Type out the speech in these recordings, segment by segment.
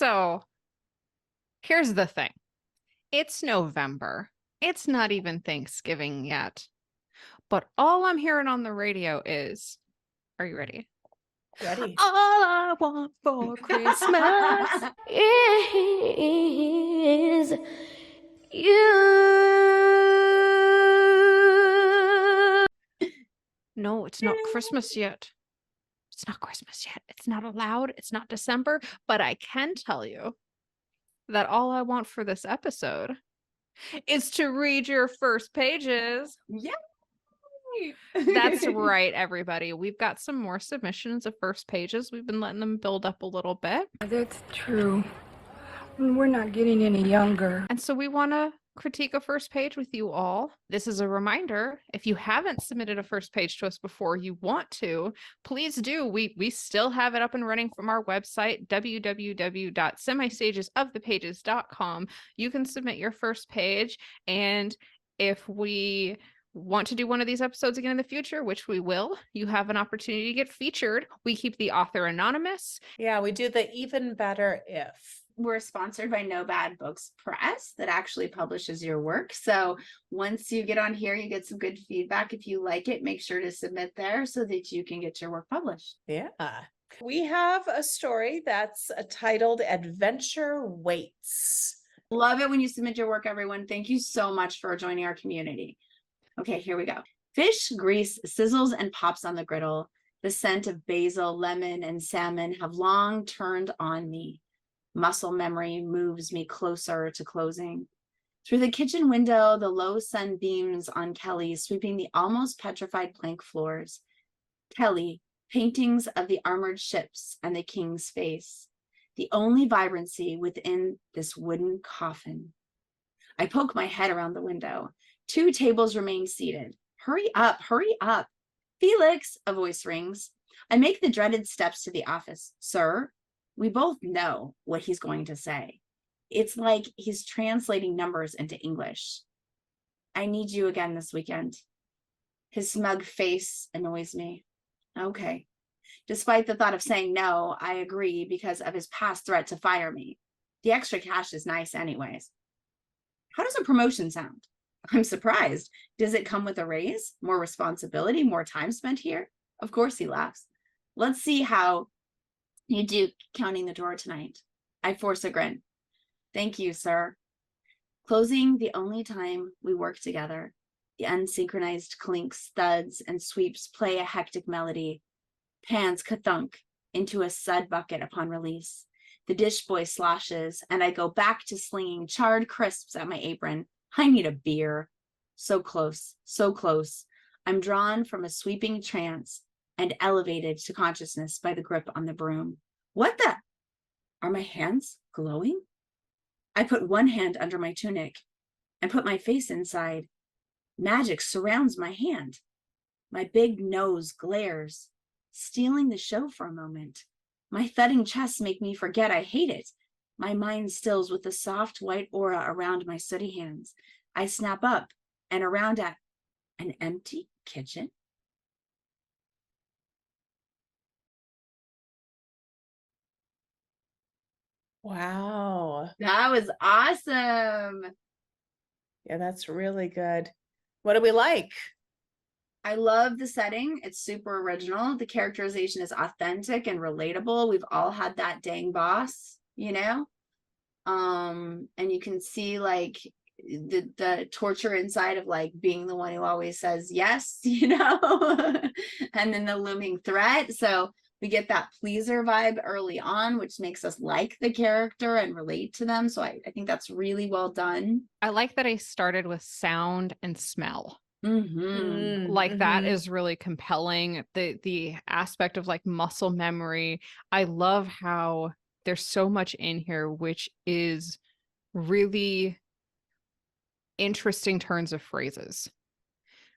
So here's the thing. It's November. It's not even Thanksgiving yet. But all I'm hearing on the radio is, are you ready? Ready. All I want for Christmas is you. No, it's not Christmas yet. It's not Christmas yet. It's not allowed. It's not December. But I can tell you that all I want for this episode is to read your first pages. Yay! That's right, everybody. We've got some more submissions of first pages. We've been letting them build up a little bit. That's true. We're not getting any younger. And so we want to critique a first page with you all. This is a reminder. If you haven't submitted a first page to us before, you want to, please do. We still have it up and running from our website, www.semistagesofthepages.com. You can submit your first page. And if we want to do one of these episodes again in the future, which we will, you have an opportunity to get featured. We keep the author anonymous. Yeah, we do the even better if. We're sponsored by No Bad Books Press that actually publishes your work. So once you get on here, you get some good feedback. If you like it, make sure to submit there so that you can get your work published. Yeah. We have a story that's titled Adventure Waits. Love it when you submit your work, everyone. Thank you so much for joining our community. Okay, here we go. Fish grease sizzles and pops on the griddle. The scent of basil, lemon, and salmon have long turned on me. Muscle memory moves me closer to closing. Through the kitchen window, the low sun beams on Kelly, sweeping the almost petrified plank floors. Kelly, paintings of the armored ships and the king's face, the only vibrancy within this wooden coffin. I poke my head around the window. 2 tables remain seated. Hurry up, hurry up. Felix, a voice rings. I make the dreaded steps to the office. Sir, we both know what he's going to say. It's like he's translating numbers into English. I need you again this weekend. His smug face annoys me. Okay. Despite the thought of saying no, I agree because of his past threat to fire me. The extra cash is nice anyways. How does a promotion sound? I'm surprised. Does it come with a raise? More responsibility? More time spent here? Of course he laughs. Let's see how you do counting the drawer tonight. I force a grin. Thank you, sir. Closing the only time we work together. The unsynchronized clinks, thuds, and sweeps play a hectic melody. Pans ka-thunk into a sud bucket upon release. The dish boy sloshes, and I go back to slinging charred crisps at my apron. I need a beer. So close, so close. I'm drawn from a sweeping trance and elevated to consciousness by the grip on the broom. What the? Are my hands glowing? I put one hand under my tunic and put my face inside. Magic surrounds my hand. My big nose glares, stealing the show for a moment. My thudding chests make me forget I hate it. My mind stills with the soft white aura around my sooty hands. I snap up and around at an empty kitchen. Wow. That was awesome. Yeah, that's really good. What do we like? I love the setting. It's super original. The characterization is authentic and relatable. We've all had that dang boss, you know? And you can see like the torture inside of like being the one who always says yes, you know, and then the looming threat. So we get that pleaser vibe early on, which makes us like the character and relate to them. So I think that's really well done. I like that I started with sound and smell. Mm-hmm. Like that is really compelling. The aspect of like muscle memory. I love how there's so much in here, which is really interesting turns of phrases,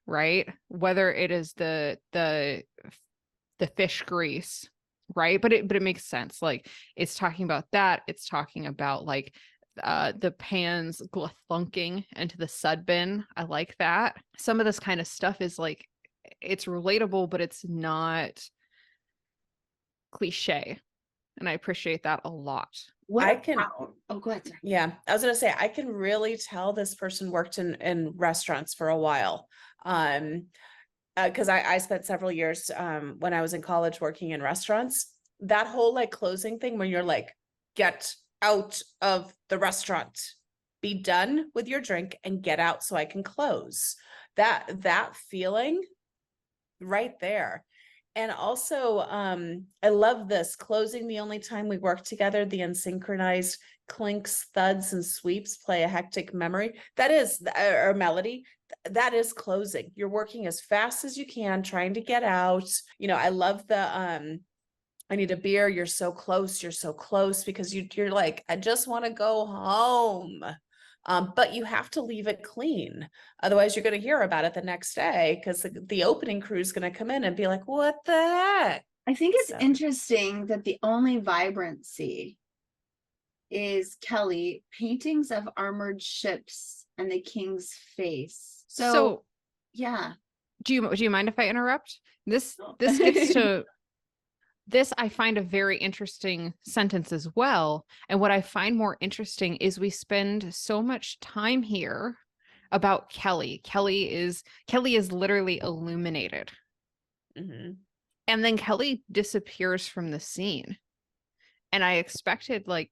right? Whether it is the fish grease, right? But it makes sense. Like it's talking about that. It's talking about like the pans glunking into the sud bin. I like that. Some of this kind of stuff is like, it's relatable, but it's not cliche. And I appreciate that a lot. What I can- oh, go ahead. Sorry. Yeah, I was gonna say, I can really tell this person worked in restaurants for a while. Because I spent several years when I was in college working in restaurants. That whole like closing thing when you're like, get out of the restaurant, be done with your drink and get out so I can close. That feeling right there. And also, I love this closing the only time we work together, the unsynchronized clinks, thuds, and sweeps play a hectic memory. That is, or melody. That is closing. You're working as fast as you can, trying to get out. You know, I love the I need a beer. You're so close. You're so close because you're like, I just want to go home. But you have to leave it clean. Otherwise, you're going to hear about it the next day because the opening crew is going to come in and be like, what the heck? I think it's So- interesting that the only vibrancy is Kelly paintings of armored ships and the king's face. So yeah. Do you mind if I interrupt? This No. this gets to this I find a very interesting sentence as well. And what I find more interesting is we spend so much time here about Kelly. Kelly is literally illuminated. Mhm. And then Kelly disappears from the scene. And I expected like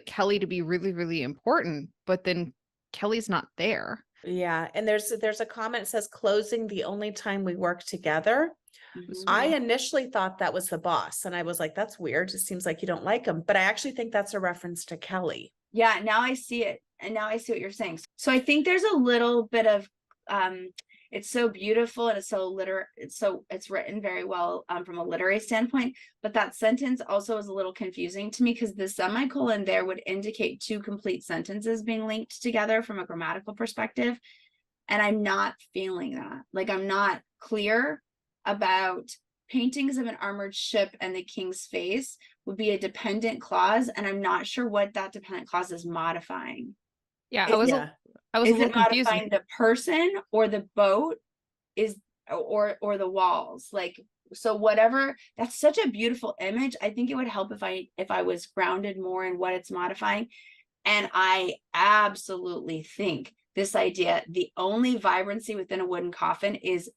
Kelly to be really, really important, but then Kelly's not there. Yeah, and there's a comment that says closing the only time we work together. Mhm. I initially thought that was the boss, and I was like, that's weird. It seems like you don't like him, but I actually think that's a reference to Kelly. Yeah, now I see it. And now I see what you're saying. So I think there's a little bit of it's so beautiful and it's written very well from a literary standpoint, but that sentence also is a little confusing to me because the semicolon there would indicate two complete sentences being linked together from a grammatical perspective. And I'm not feeling that. Like I'm not clear about paintings of an armored ship and the king's face would be a dependent clause, and I'm not sure what that dependent clause is modifying. Yeah, Is I was Yeah. I was Is a little it confused. modifying the person or the boat is or the walls? Like, so whatever, that's such a beautiful image. I think it would help if I was grounded more in what it's modifying. And I absolutely think this idea, the only vibrancy within a wooden coffin, is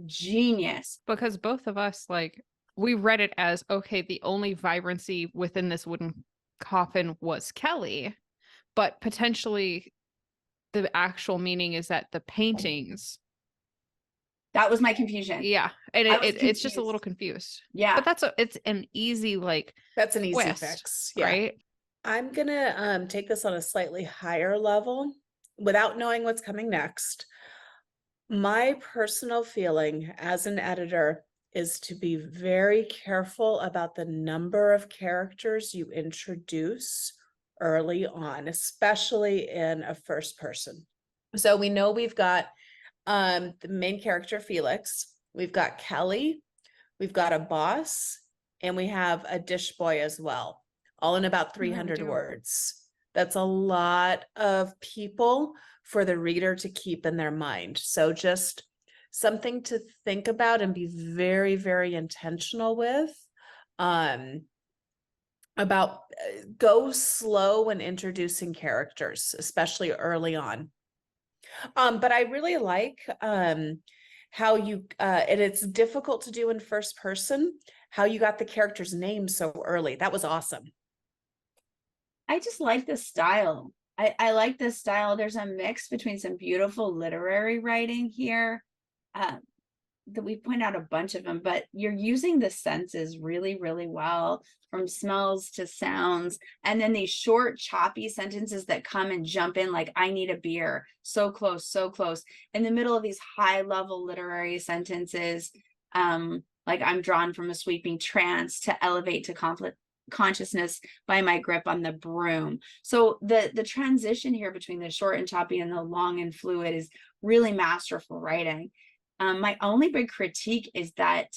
genius. Because both of us we read it as okay, the only vibrancy within this wooden coffin was Kelly, but potentially the actual meaning is that the paintings, That was my confusion. yeah, and I was it's just a confused. little confused. Yeah. But it's an easy That's an easy twist, fix. Yeah. right? I'm gonna take this on a slightly higher level without knowing what's coming next. My personal feeling as an editor is to be very careful about the number of characters you introduce early on, especially in a first person. So we know we've got the main character Felix, we've got Kelly, we've got a boss, and we have a dish boy as well, all in about 300 do. words. That's a lot of people for the reader to keep in their mind. So just something to think about and be very, very intentional with. About go slow when introducing characters, especially early on. But I really like how you and it's difficult to do in first person, how you got the character's name so early. That was awesome. I just like the style. I like this style. There's a mix between some beautiful literary writing here. That we point out a bunch of them, but you're using the senses really, really well, from smells to sounds. And then these short, choppy sentences that come and jump in like, I need a beer, so close, so close. In the middle of these high level literary sentences, like I'm drawn from a sweeping trance to elevate to conflict consciousness by my grip on the broom. So the transition here between the short and choppy and the long and fluid is really masterful writing. My only big critique is that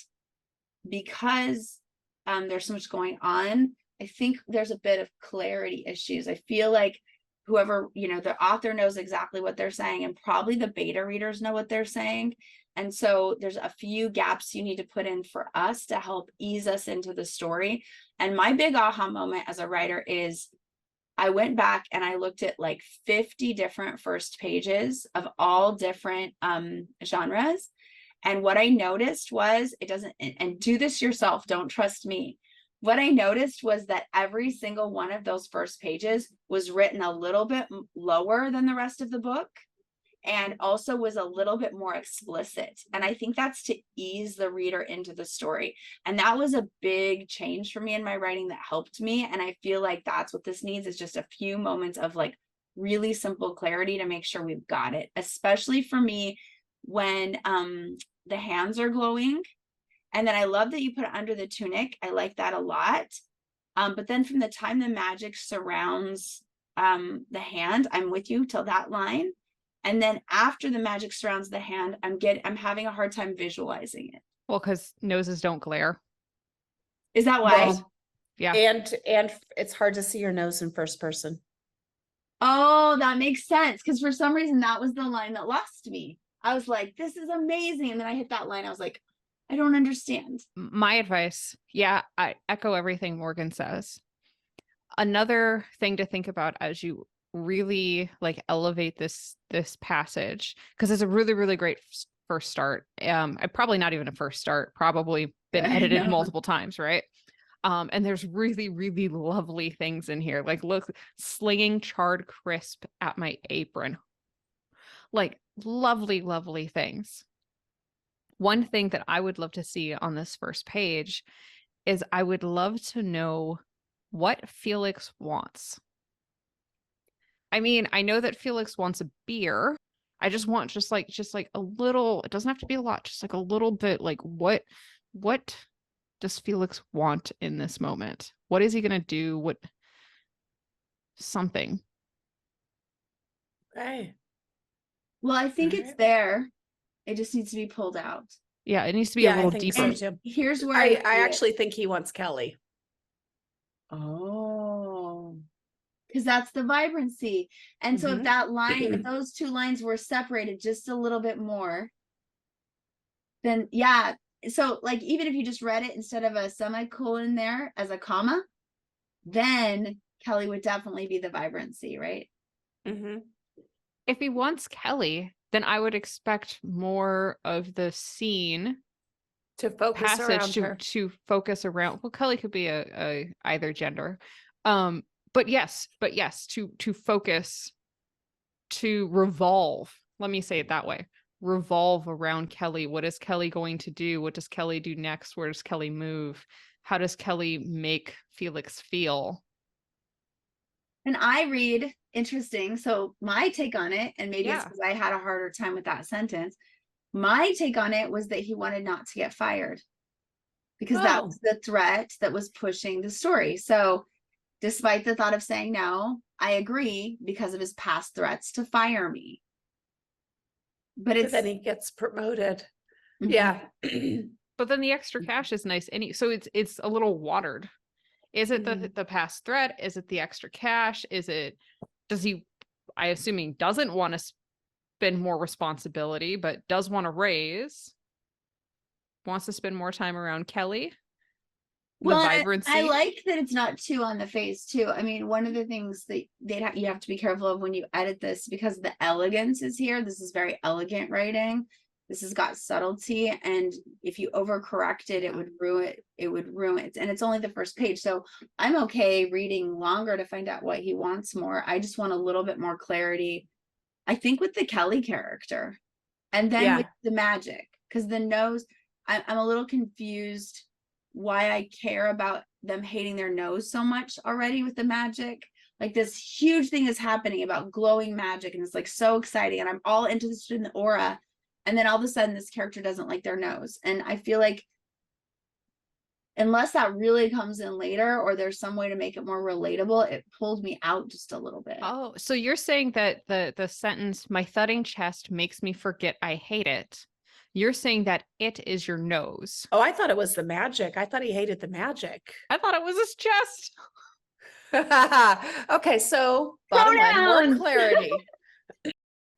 because there's so much going on, I think there's a bit of clarity issues. I feel like whoever, the author knows exactly what they're saying, and probably the beta readers know what they're saying. And so there's a few gaps you need to put in for us to help ease us into the story. And my big aha moment as a writer is I went back and I looked at like 50 different first pages of all different genres. And what I noticed was it doesn't, and do this yourself, don't trust me. What I noticed was that every single one of those first pages was written a little bit lower than the rest of the book, and also was a little bit more explicit. And I think that's to ease the reader into the story. And that was a big change for me in my writing that helped me. And I feel like that's what this needs, is just a few moments of like really simple clarity to make sure we've got it, especially for me when the hands are glowing. And then I love that you put it under the tunic. I like that a lot. But then from the time the magic surrounds the hand, I'm with you till that line. And then after the magic surrounds the hand, I'm having a hard time visualizing it. Well, because noses don't glare. Is that why? Well, Yeah. And it's hard to see your nose in first person. Oh, that makes sense. Because for some reason that was the line that lost me. I was like, this is amazing. And then I hit that line. I was like, I don't understand. My advice, yeah, I echo everything Morgan says. Another thing to think about as you really like elevate this passage, because it's a really, really great first start. I probably not even a first start, probably been edited multiple times, right? And there's really, really lovely things in here. Like, look, slinging charred crisp at my apron. Like, lovely, lovely things. One thing that I would love to see on this first page is I would love to know what Felix wants. I mean, I know that Felix wants a beer. I just want just like a little, it doesn't have to be a lot, just like a little bit, like what does Felix want in this moment? What is he going to do? Something. Okay. Well, I think it's Alright. there. It just needs to be pulled out. Yeah, it needs to be a I little think deeper. so too. Here's where I see it. actually think he wants Kelly. Oh, because that's the vibrancy. And so if that line, if those two lines were separated just a little bit more, then yeah. So like, even if you just read it instead of a semicolon there as a comma, then Kelly would definitely be the vibrancy, right? Mm-hmm. If he wants Kelly, then I would expect more of the scene To focus around passage her. to focus around. Well, Kelly could be a either gender. But yes, to focus, to revolve. Let me say it that way. Revolve around Kelly. What is Kelly going to do? What does Kelly do next? Where does Kelly move? How does Kelly make Felix feel? And I read interesting. So my take on it, and maybe it's Yeah. because I had a harder time with that sentence. My take on it was that he wanted not to get fired because that was the threat that was pushing the story. So despite the thought of saying no, I agree because of his past threats to fire me. But it's then he gets promoted. Mhm. Yeah. But then the extra cash is nice. So it's a little watered. Is it the past threat? Is it the extra cash? Does he, I assuming doesn't want to spend more responsibility, but does want to raise, wants to spend more time around Kelly? well, the vibrancy. I like that it's not too on the face too. I mean, one of the things that you have to be careful of when you edit this, because the elegance is here. This is very elegant writing. This has got subtlety, and if you overcorrect it, it would ruin it. And it's only the first page, so I'm okay reading longer to find out what he wants more. I just want a little bit more clarity, I think, with the Kelly character, and then with the magic, because the nose, I'm a little confused why I care about them hating their nose so much already with the magic. Like, this huge thing is happening about glowing magic, and it's like so exciting, and I'm all interested in the aura. And then all of a sudden this character doesn't like their nose. And I feel like unless that really comes in later, or there's some way to make it more relatable, it pulled me out just a little bit. Oh, so you're saying that the sentence, my thudding chest makes me forget I hate it. You're saying that it is your nose. Oh, I thought it was the magic. I thought he hated the magic. I thought it was his chest. Okay, so bottom line, more clarity.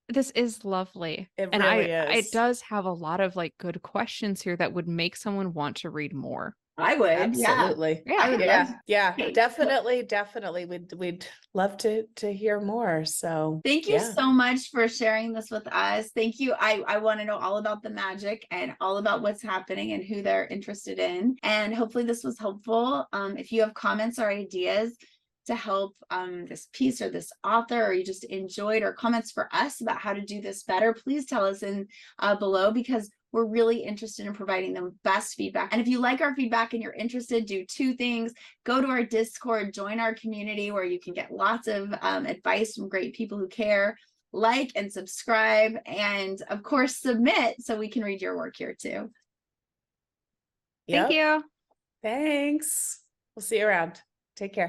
This is lovely. It And really it is. does have a lot of like good questions here that would make someone want to read more. I would. Absolutely. Yeah. I would love Yeah, yeah, Okay, definitely. We'd love to hear more. So Thank you yeah. so much for sharing this with us. Thank you. I want to know all about the magic and all about what's happening and who they're interested in. And hopefully this was helpful. If you have comments or ideas to help this piece or this author, or you just enjoyed, or comments for us about how to do this better, please tell us in below, because we're really interested in providing the best feedback. And if you like our feedback and you're interested, do two things. Go to our Discord, join our community where you can get lots of advice from great people who care. Like and subscribe, and of course, submit so we can read your work here too. Thank Yep. you. Thanks. We'll see you around. Take care.